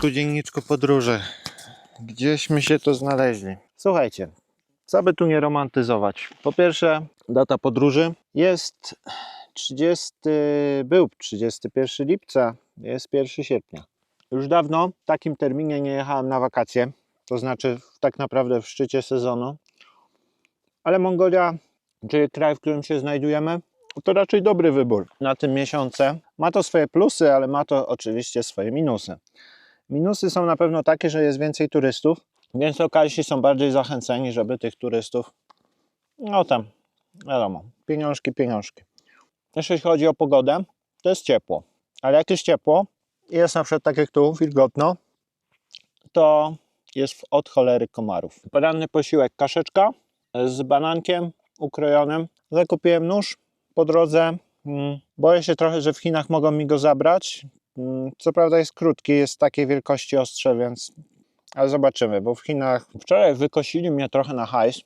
dzienniczku podróży. Gdzieśmy się tu znaleźli. Słuchajcie, co by tu nie romantyzować. Po pierwsze, data podróży jest 31 lipca, jest 1 sierpnia. Już dawno w takim terminie nie jechałem na wakacje, to znaczy tak naprawdę w szczycie sezonu. Ale Mongolia, czyli kraj, w którym się znajdujemy, to raczej dobry wybór na tym miesiące. Ma to swoje plusy, ale ma to oczywiście swoje minusy. Minusy są na pewno takie, że jest więcej turystów, więc lokalsi są bardziej zachęceni, żeby tych turystów, no tam, wiadomo, pieniążki. Jeśli chodzi o pogodę, to jest ciepło. Ale jak jest ciepło, jest na przykład tak jak tu, wilgotno, to jest od cholery komarów. Poranny posiłek, kaszeczka z banankiem ukrojonym. Zakupiłem nóż po drodze. Boję się trochę, że w Chinach mogą mi go zabrać. Co prawda jest krótki, jest takiej wielkości ostrze, więc... Ale zobaczymy, bo w Chinach wczoraj wykosili mnie trochę na hajs.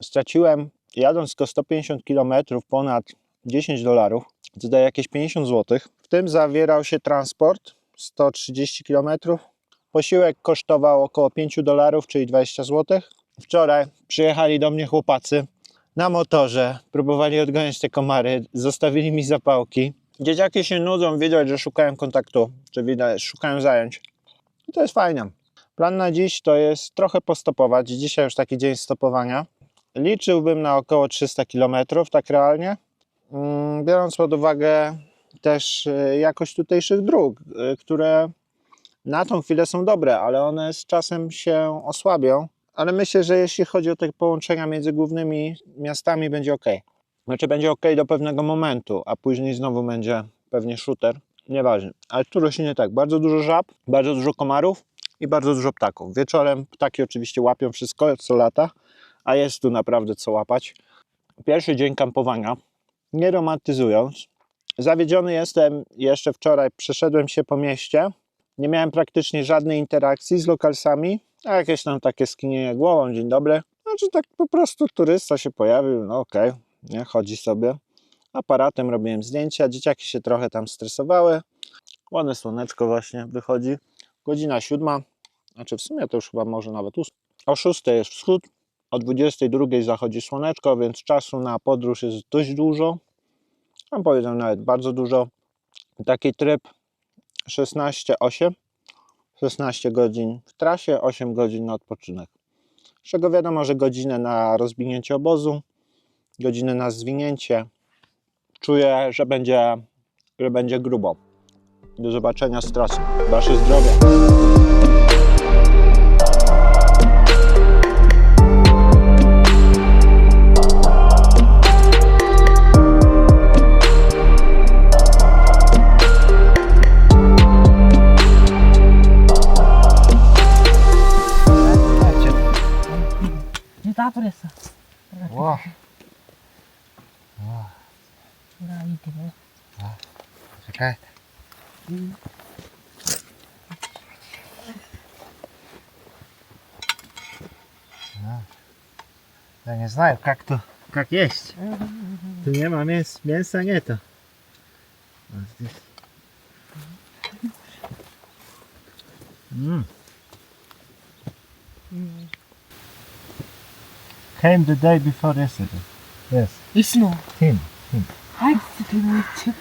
Straciłem, jadąc tylko 150 km, ponad $10. To daje jakieś 50 zł. W tym zawierał się transport 130 km. Posiłek kosztował około $5, czyli 20 zł. Wczoraj przyjechali do mnie chłopacy na motorze, próbowali odgonić te komary, zostawili mi zapałki. Dzieciaki się nudzą, widać, że szukają kontaktu, czy widać, szukają zajęć. I to jest fajne. Plan na dziś to jest trochę postopować. Dzisiaj już taki dzień stopowania. Liczyłbym na około 300 km, tak realnie. Biorąc pod uwagę też jakość tutejszych dróg, które na tą chwilę są dobre, ale one z czasem się osłabią. Ale myślę, że jeśli chodzi o te połączenia między głównymi miastami, będzie ok. Znaczy będzie ok do pewnego momentu, a później znowu będzie pewnie shooter. Nieważne. Ale tu rośnie nie tak. Bardzo dużo żab, bardzo dużo komarów i bardzo dużo ptaków. Wieczorem ptaki oczywiście łapią wszystko, co lata, a jest tu naprawdę co łapać. Pierwszy dzień kampowania, nie romantyzując. Zawiedziony jestem, jeszcze wczoraj przeszedłem się po mieście. Nie miałem praktycznie żadnej interakcji z lokalsami, a jakieś tam takie skinienie głową, dzień dobry. Znaczy tak po prostu turysta się pojawił, no okej, nie, chodzi sobie. Aparatem robiłem zdjęcia, dzieciaki się trochę tam stresowały. Ładne słoneczko właśnie wychodzi. Godzina 7, znaczy w sumie to już chyba może nawet 8. O 6 jest wschód, o 22 zachodzi słoneczko, więc czasu na podróż jest dość dużo. Tam powiedziałem nawet bardzo dużo. Taki tryb 16-8. 16 godzin w trasie, 8 godzin na odpoczynek. Z czego wiadomo, że godzinę na rozwinięcie obozu, godzinę na zwinięcie. Czuję, że będzie grubo. Do zobaczenia z trasy. Wasze zdrowie. Kita apa desa? Wah. Nah, itu ya. Czekaj. Ja nie знаю, как есть. Tu nie ma mięsa nie to. Came the day before yesterday. Yes. Isno. Him. Hai, itu lucu.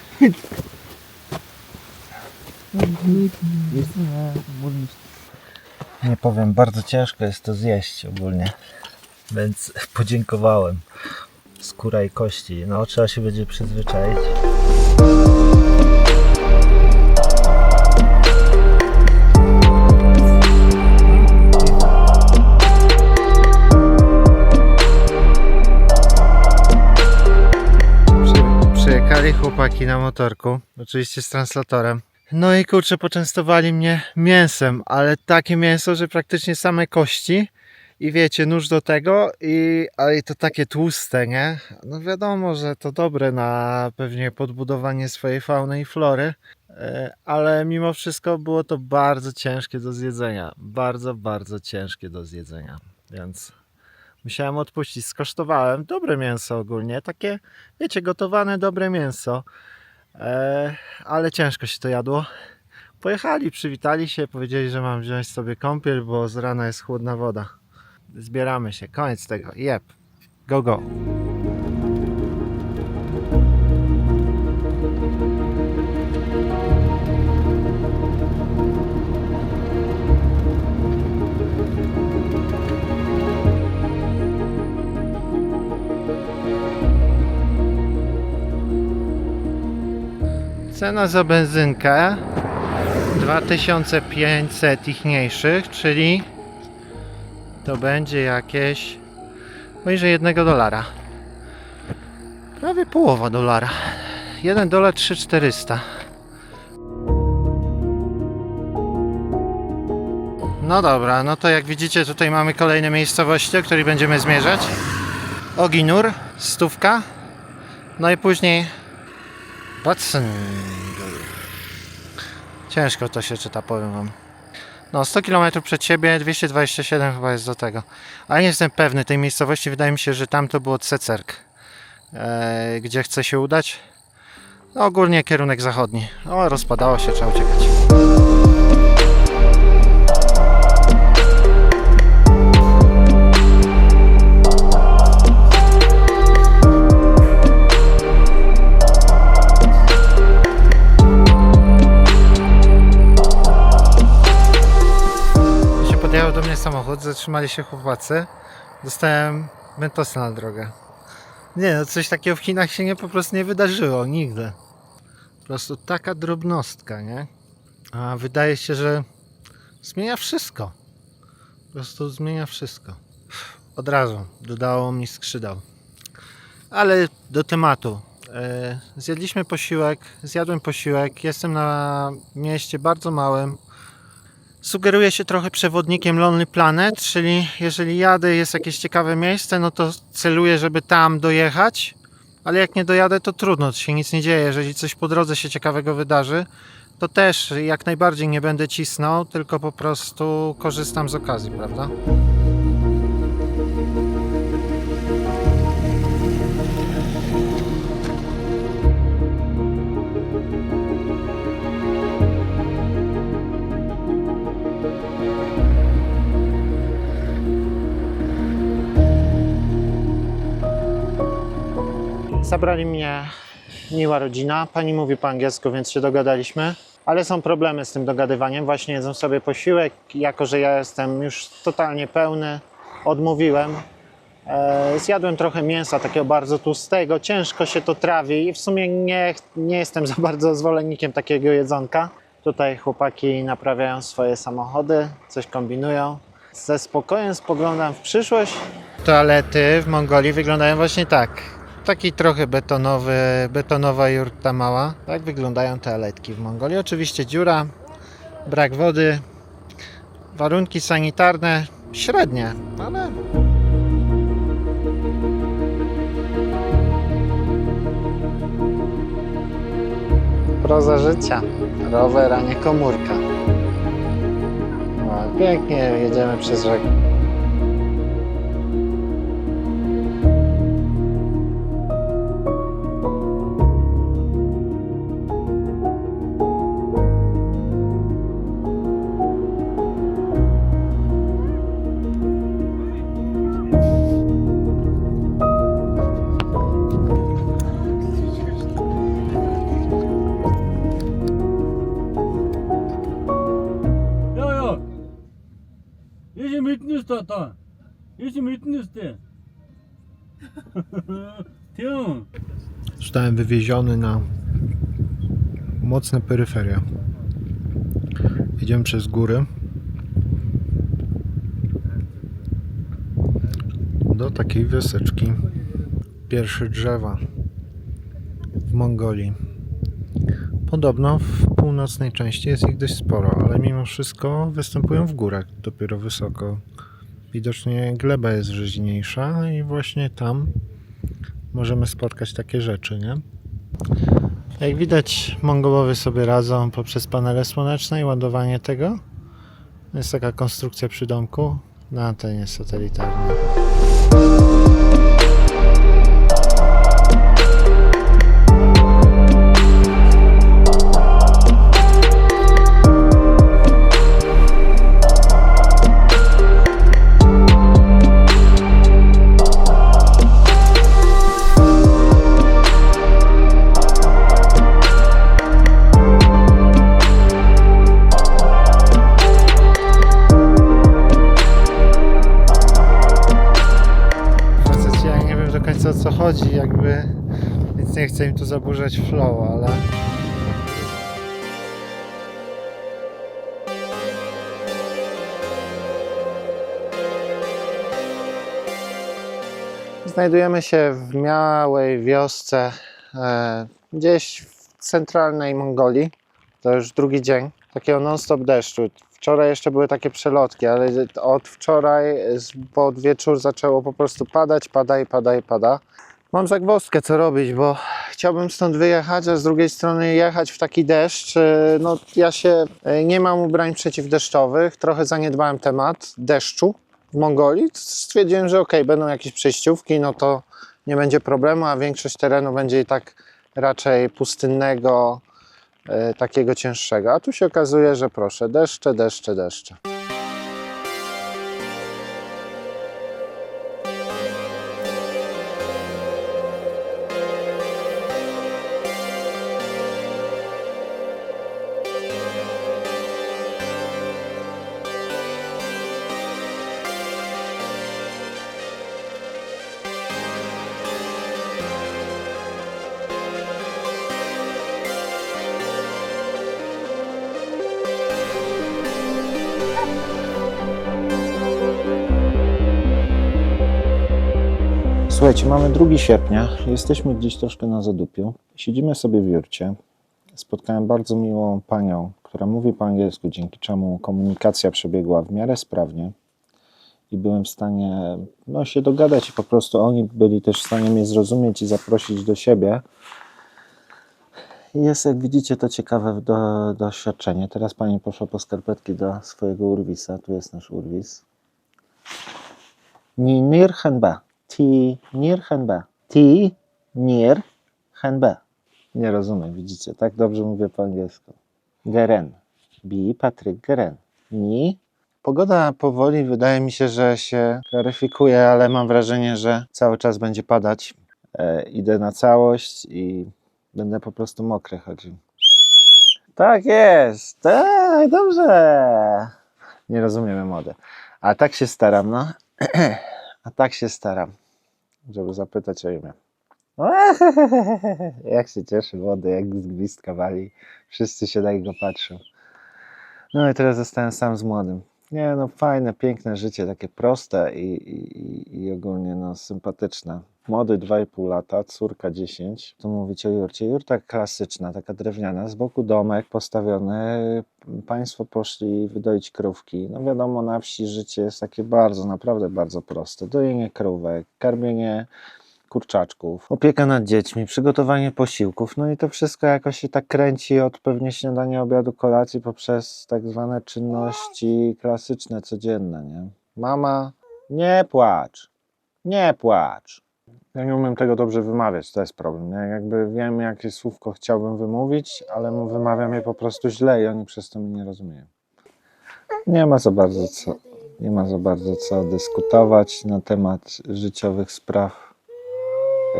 Nie powiem, bardzo ciężko jest to zjeść ogólnie, więc podziękowałem. Skóra i kości, no trzeba się będzie przyzwyczaić. Przyjechali chłopaki na motorku, oczywiście z translatorem. No i kurczę, poczęstowali mnie mięsem, ale takie mięso, że praktycznie same kości i wiecie, nóż do tego, ale to takie tłuste, nie? No wiadomo, że to dobre na pewnie podbudowanie swojej fauny i flory, ale mimo wszystko było to bardzo ciężkie do zjedzenia. Bardzo ciężkie do zjedzenia, więc musiałem odpuścić. Skosztowałem dobre mięso ogólnie, takie wiecie, gotowane dobre mięso, ale ciężko się to jadło. Pojechali, przywitali się, powiedzieli, że mam wziąć sobie kąpiel, bo z rana jest chłodna woda. Zbieramy się, koniec tego. Jep, go go. Cena za benzynkę 2500 ichniejszych, czyli to będzie jakieś poniżej $1. Prawie połowa dolara. $1 3,400. No dobra, no to jak widzicie tutaj mamy kolejne miejscowości, o których będziemy zmierzać. Oginur, 100. No i później Watson. Ciężko to się czyta, powiem wam. No 100 km przed siebie, 227 chyba jest do tego. Ale nie jestem pewny tej miejscowości, wydaje mi się, że tam to było Cecerk. Gdzie chcę się udać? No ogólnie kierunek zachodni. O, rozpadało się, trzeba uciekać. Podjechał do mnie samochód, zatrzymali się chłopacy. Dostałem mentosy na drogę. Nie no, coś takiego w Chinach się po prostu nie wydarzyło, nigdy. Po prostu taka drobnostka, nie? A wydaje się, że zmienia wszystko. Po prostu zmienia wszystko. Od razu dodało mi skrzydeł. Ale do tematu. Zjadłem posiłek, jestem na mieście bardzo małym. Sugeruję się trochę przewodnikiem Lonely Planet, czyli jeżeli jadę, jest jakieś ciekawe miejsce, no to celuję, żeby tam dojechać, ale jak nie dojadę, to trudno, to się nic nie dzieje. Jeżeli coś po drodze się ciekawego wydarzy, to też jak najbardziej nie będę cisnął, tylko po prostu korzystam z okazji, prawda? Zabrali mnie miła rodzina. Pani mówi po angielsku, więc się dogadaliśmy. Ale są problemy z tym dogadywaniem. Właśnie jedzą sobie posiłek. Jako że ja jestem już totalnie pełny, odmówiłem. Zjadłem trochę mięsa, takiego bardzo tłustego. Ciężko się to trawi i w sumie nie jestem za bardzo zwolennikiem takiego jedzonka. Tutaj chłopaki naprawiają swoje samochody, coś kombinują. Ze spokojem spoglądam w przyszłość. Toalety w Mongolii wyglądają właśnie tak. Taki trochę betonowa jurta mała. Tak wyglądają toaletki w Mongolii. Oczywiście dziura, brak wody, warunki sanitarne średnie, ale... Proza życia. Rower, a nie komórka. No, pięknie jedziemy przez rzekę. Mitten ist da. Jeśli mitten ist der. Zostałem wywieziony na mocne peryferia. Idziemy przez góry do takiej wioseczki. Pierwsze drzewa w Mongolii. Podobno w północnej części jest ich dość sporo, ale mimo wszystko występują w górach dopiero wysoko. Widocznie gleba jest rzeźniejsza i właśnie tam możemy spotkać takie rzeczy, nie? Jak widać, Mongolowie sobie radzą poprzez panele słoneczne i ładowanie tego. Jest taka konstrukcja przy domku na antenie satelitarnej. chodzi jakby, więc nie chcę im tu zaburzać flow, ale... Znajdujemy się w małej wiosce gdzieś w centralnej Mongolii. To już drugi dzień takiego non-stop deszczu. Wczoraj jeszcze były takie przelotki, ale od wczoraj pod wieczór zaczęło po prostu padać, pada. Mam zagwozdkę co robić, bo chciałbym stąd wyjechać, a z drugiej strony jechać w taki deszcz. No ja się nie mam ubrań przeciwdeszczowych, trochę zaniedbałem temat deszczu w Mongolii. Stwierdziłem, że okej, będą jakieś przejściówki, no to nie będzie problemu, a większość terenu będzie i tak raczej pustynnego, takiego cięższego. A tu się okazuje, że proszę, deszcze. Słuchajcie, mamy 2 sierpnia, jesteśmy gdzieś troszkę na zadupiu, siedzimy sobie w jurcie. Spotkałem bardzo miłą panią, która mówi po angielsku, dzięki czemu komunikacja przebiegła w miarę sprawnie i byłem w stanie się dogadać i po prostu oni byli też w stanie mnie zrozumieć i zaprosić do siebie. Jest, jak widzicie, to ciekawe doświadczenie. Teraz pani poszła po skarpetki do swojego urwisa, tu jest nasz urwis. Ni nirchenba. Ti nirchenba. Ti nirchenba. Nie rozumiem, widzicie, tak dobrze mówię po angielsku. Geren. Bi Patryk Geren. Ni. Pogoda powoli, wydaje mi się, że się klaryfikuje, ale mam wrażenie, że cały czas będzie padać. Idę na całość i będę po prostu mokry chodził. Tak jest, tak, dobrze. Nie rozumiem mody. A tak się staram, no. A tak się staram, żeby zapytać o imię. Jak się cieszy młody, jak z gwizdka wali. Wszyscy się na niego patrzą. No i teraz zostałem sam z młodym. Nie no, fajne, piękne życie, takie proste i ogólnie no sympatyczne. Młody 2,5 lata, córka 10. Tu mówicie o jurcie. Jurta klasyczna, taka drewniana, z boku domek postawiony. Państwo poszli wydoić krówki. No wiadomo, na wsi życie jest takie bardzo, naprawdę bardzo proste. Dojenie krówek, karmienie kurczaczków, opieka nad dziećmi, przygotowanie posiłków, no i to wszystko jakoś się tak kręci od pewnie śniadania, obiadu, kolacji poprzez tak zwane czynności klasyczne, codzienne, nie? Mama, nie płacz, nie płacz. Ja nie umiem tego dobrze wymawiać, to jest problem. Ja jakby wiem, jakie słówko chciałbym wymówić, ale wymawiam je po prostu źle i oni przez to mnie nie rozumieją. Nie ma za bardzo co dyskutować na temat życiowych spraw.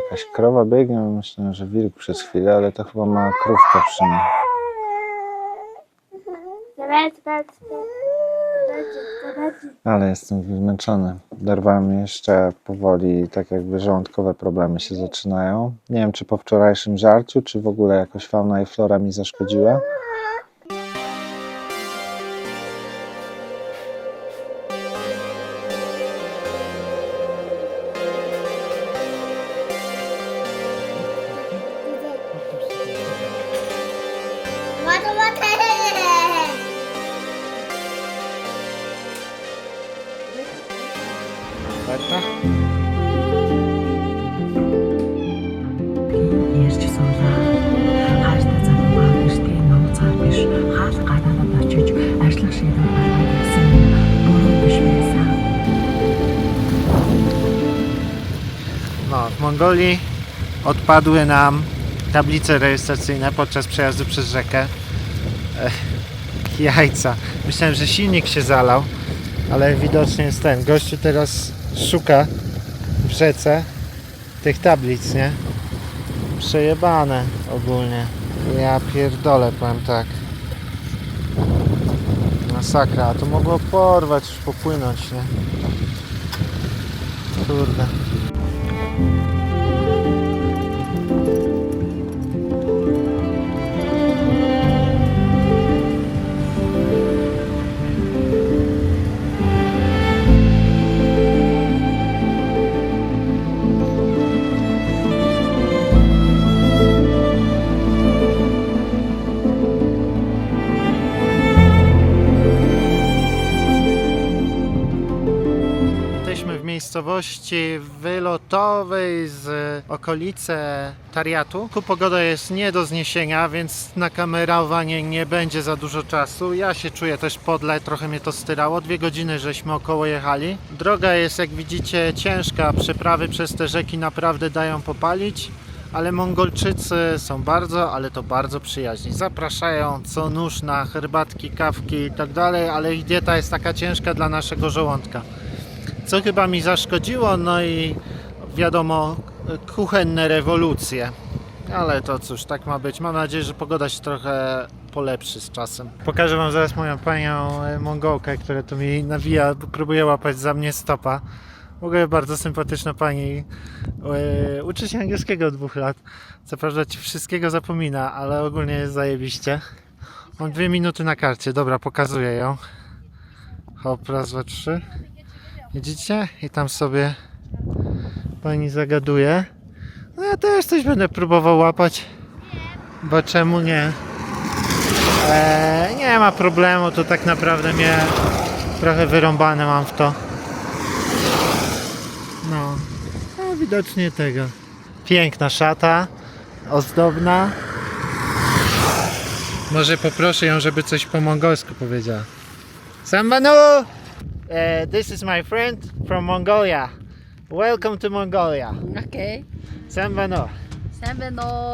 Jakaś krowa biegnie, myślałem, że wilk przez chwilę, ale to chyba mała krówka przy mnie. Ale jestem zmęczony. Dorwałem jeszcze powoli, tak jakby żołądkowe problemy się zaczynają. Nie wiem, czy po wczorajszym żarciu, czy w ogóle jakoś fauna i flora mi zaszkodziła. Ярьж суулаа. Хааштай залуугаа гэртээ нууцаар биш хаал гадаадад очиж ажиллах шийдвэр гаргаж ирсэн. Буруу биш байсан. No, w Mongolii odpadły nam tablice rejestracyjne podczas przejazdu przez rzekę. Jajca. Myślałem, że silnik się zalał, ale widocznie jest ten. Gościu teraz szuka w rzece tych tablic, nie? Przejebane ogólnie. Ja pierdolę, powiem tak. Masakra, a to mogło porwać, już popłynąć, nie? Kurde. miejscowości wylotowej z okolicy Tariatu. Tu pogoda jest nie do zniesienia, więc na kamerowanie nie będzie za dużo czasu. Ja się czuję też podle, trochę mnie to styrało. 2 godziny żeśmy około jechali. Droga jest, jak widzicie, ciężka. Przeprawy przez te rzeki naprawdę dają popalić. Ale Mongolczycy są bardzo, ale to bardzo przyjaźni. Zapraszają co nóż na herbatki, kawki i tak dalej, ale ich dieta jest taka ciężka dla naszego żołądka. Co chyba mi zaszkodziło, no i wiadomo, kuchenne rewolucje. Ale to cóż, tak ma być. Mam nadzieję, że pogoda się trochę polepszy z czasem. Pokażę wam zaraz moją panią Mongolkę, która tu mi nawija, próbuje łapać za mnie stopa. W ogóle bardzo sympatyczna pani. Uczy się angielskiego od 2 lat. Co prawda ci wszystkiego zapomina, ale ogólnie jest zajebiście. Mam 2 minuty na karcie. Dobra, pokazuję ją. Hop, raz, 2, 3. Widzicie? I tam sobie pani zagaduje. No ja też coś będę próbował łapać. Bo czemu nie? Nie ma problemu, to tak naprawdę mnie trochę wyrąbane mam w to. No, a widocznie tego. Piękna szata, ozdobna. Może poproszę ją, żeby coś po mongolsku powiedziała. Sambanu! This is my friend from Mongolia. Welcome to Mongolia. Okay. Sambanu. Sambano.